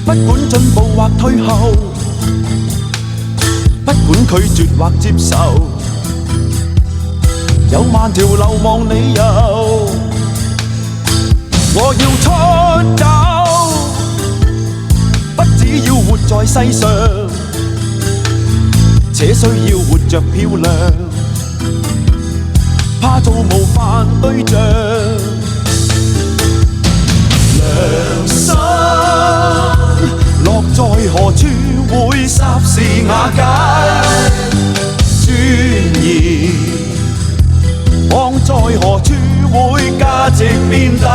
不管進步或退後，不管拒絕或接受，有萬條流亡理由。我要出走，不只要活在世上，且需要活着漂亮，怕做模範對象。良心落在何處會霎時瓦解，尊嚴放在何處會價值變大。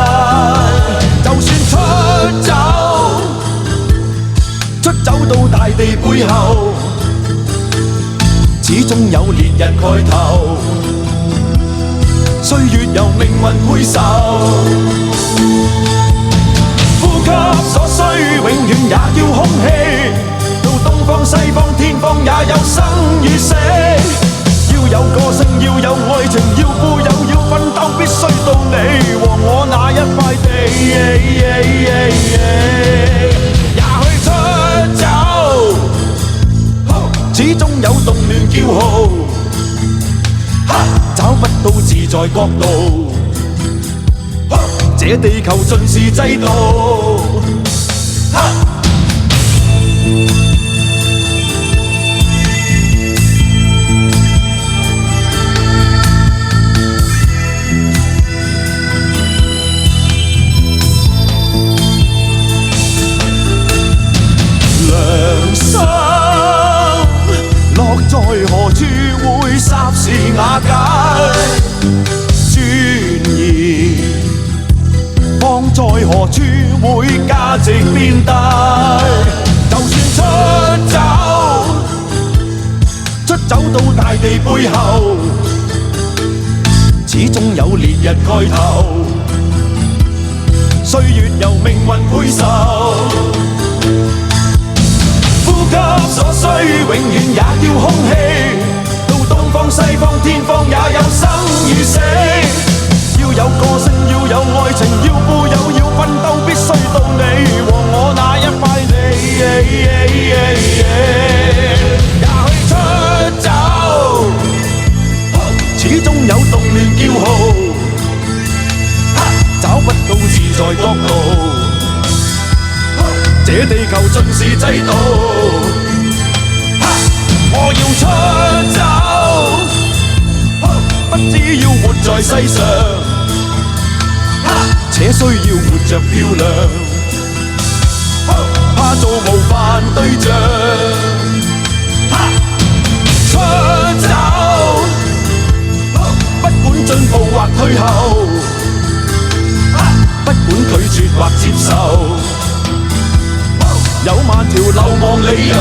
就算出走到大地背後，始終有烈日蓋頭，歲月由命運配受。呼吸所需永遠也要空氣，到東方西方天方也有生與死。要有個性，要有愛情，要富有，要奮鬥，必須到你和我那一塊地。也許出走，始終有動亂驕傲，找不到自在角度。這地球盡是制度。良心落在何處會霎時瓦解，尊嚴放在何處會價值變大。就算出走到大地背後，始終有烈日蓋頭，歲月由命運配受。呼吸所需永遠也要空氣，到東方西方天方也有生與死。要有個性，要有愛情，要富有，要奮鬥，必須到你和我那一塊地。也許出走，始終有動亂驕傲，找不到自在角度。這地球盡是制度。我要出走，不只要活在世上，且需要活着漂亮，怕做模範對象。出走，不管進步或退後，不管拒絕或接受，有萬條流亡理由。